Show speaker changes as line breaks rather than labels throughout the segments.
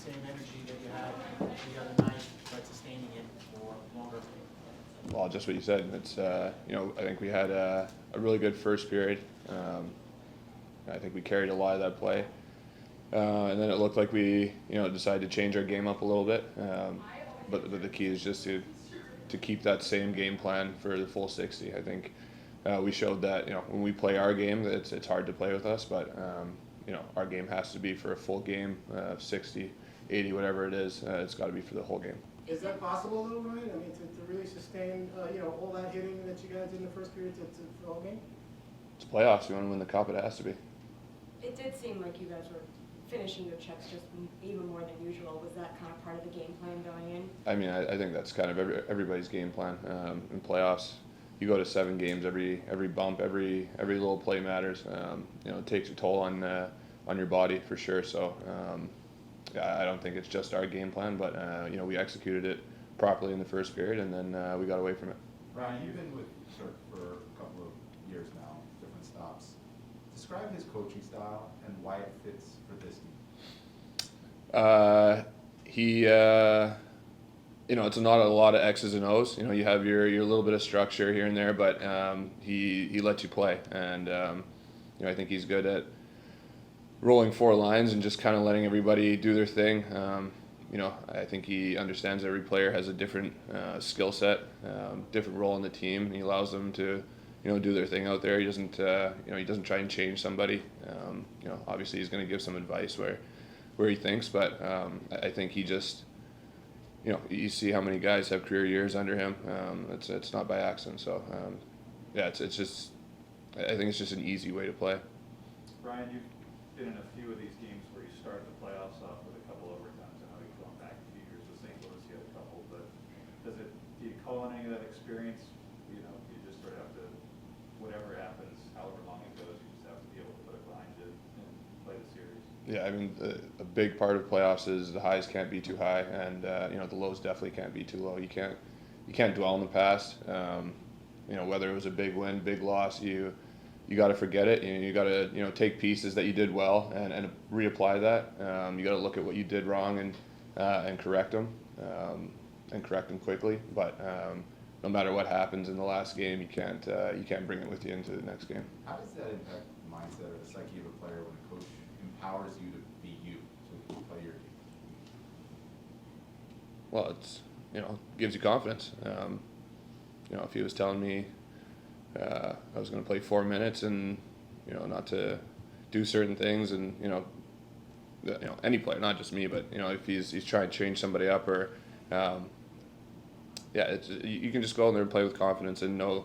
same energy that you had the other night, but sustaining it for longer?
Well, just what you said. It's I think we had a really good first period. I think we carried a lot of that play, and then it looked like we decided to change our game up a little bit. But the key is just to keep that same game plan for the full 60. I think we showed that when we play our game, it's hard to play with us, but our game has to be for a full game, 60, 80, whatever it is. It's got to be for the whole game.
Is that possible, though, Ryan? I mean, to really sustain, all that hitting that you guys did in the first period to the whole game?
It's playoffs. You want to win the cup, it has to be.
It did seem like you guys were finishing your checks just even more than usual. Was that kind of part of the game plan going in?
I mean, I think that's kind of everybody's game plan in playoffs. You go to 7 games, every bump, every little play matters. It takes a toll on your body for sure. So I don't think it's just our game plan, but we executed it properly in the first period, and then we got away from it.
Ryan, you've been with York for a couple of years now, different stops. Describe his coaching style and why it fits for this team.
It's not a lot of X's and O's. You have your little bit of structure here and there, but he lets you play, and I think he's good at rolling 4 lines and just kind of letting everybody do their thing. I think he understands every player has a different skill set, different role in the team, and he allows them to do their thing out there. He doesn't he doesn't try and change somebody. Obviously he's going to give some advice where he thinks, but I think he just you see how many guys have career years under him. It's not by accident. So it's just, I think it's just an easy way to play.
Brian, you've been in a few of these games where you started the playoffs off with a couple overtimes. I know you've gone back a few years with St. Louis, you had a couple, but do you call on any of that experience? You just sort of have to, whatever happens, however long it goes, you just have to be able to put it behind you and play the series.
Yeah, I mean, a big part of playoffs is the highs can't be too high, and the lows definitely can't be too low. You can't dwell in the past. Whether it was a big win, big loss, you got to forget it. You got to take pieces that you did well and reapply that. You got to look at what you did wrong and correct them, quickly. But no matter what happens in the last game, you can't bring it with you into the next game.
How does that impact the mindset or the psyche of a player when a coach empowers you to be you, so you can play your game?
Well, it's gives you confidence. If he was telling me I was going to play 4 minutes and not to do certain things, and any player, not just me, but if he's trying to change somebody up, or you can just go in there and play with confidence and know.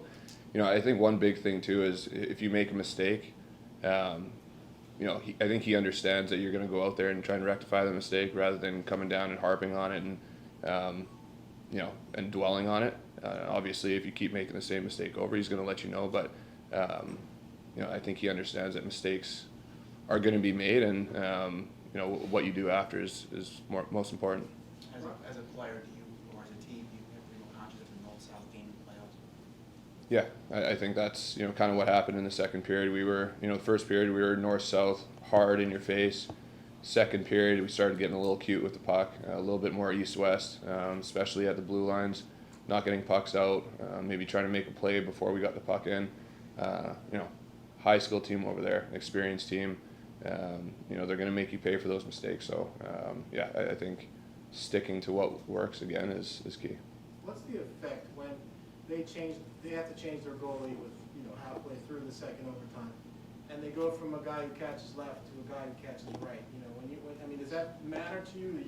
I think one big thing too is if you make a mistake, I think he understands that you're going to go out there and try and rectify the mistake rather than coming down and harping on it and and dwelling on it. Obviously, if you keep making the same mistake over, he's going to let you know. But I think he understands that mistakes are going to be made, and what you do after is most important.
As a player, do you, or as a team, do you have to be more conscious of the north-south game in the playoffs?
Yeah, I think that's kind of what happened in the second period. We were the first period we were north-south, hard in your face. Second period we started getting a little cute with the puck, a little bit more east-west, especially at the blue lines, not getting pucks out, maybe trying to make a play before we got the puck in. High skill team over there, experienced team. They're going to make you pay for those mistakes. So I think sticking to what works again is key.
What's the effect when they have to change their goalie with halfway through the second overtime, and they go from a guy who catches left to a guy who catches right? Does that matter to you?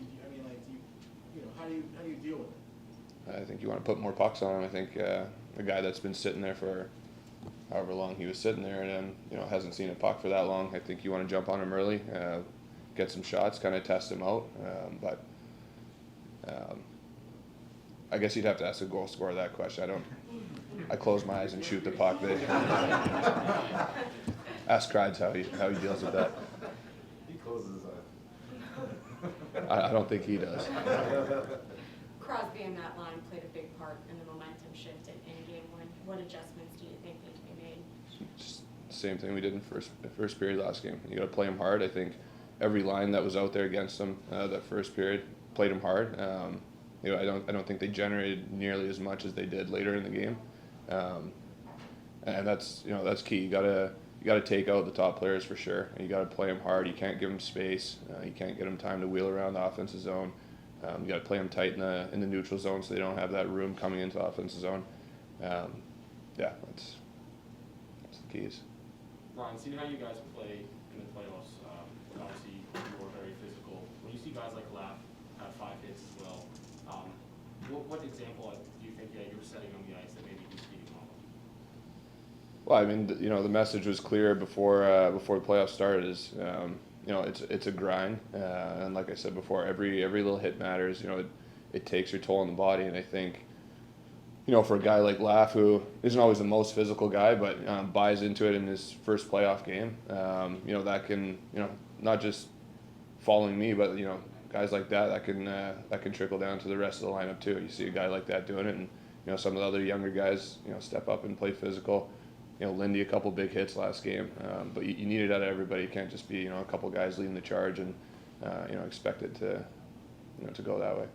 How do you deal with it?
I think you want to put more pucks on him. I think a guy that's been sitting there for however long he was sitting there and hasn't seen a puck for that long, I think you want to jump on him early, get some shots, kind of test him out. But I guess you'd have to ask the goal scorer that question. I close my eyes and shoot the puck. Ask Crides how he deals with that.
He closes his eyes.
I don't think he does.
Crosby and that line played a big part in the momentum shift in game one. What adjustments do you think need to be made?
Just the same thing we did in first period last game. You got to play them hard. I think every line that was out there against them that first period played them hard. You know, I don't think they generated nearly as much as they did later in the game, and that's key. You gotta take out the top players for sure. You gotta play them hard. You can't give them space. You can't get them time to wheel around the offensive zone. You gotta play them tight in the neutral zone so they don't have that room coming into the offensive zone. Yeah, that's the keys.
Ryan, seeing how you guys play in the playoffs, obviously you are very physical. When you see guys like Lapp have 5 hits as well, what example do you think you're setting on the ice that maybe he's feeding off of?
Well, I mean, the message was clear before the playoffs started. Is it's a grind, and like I said before, every little hit matters. It takes your toll on the body, and I think, for a guy like Laff, who isn't always the most physical guy, but buys into it in his first playoff game, that can, not just following me, but guys like that can trickle down to the rest of the lineup too. You see a guy like that doing it, and some of the other younger guys, step up and play physical. Lindy, a couple big hits last game, but you need it out of everybody. You can't just be a couple guys leading the charge and expect it to go that way.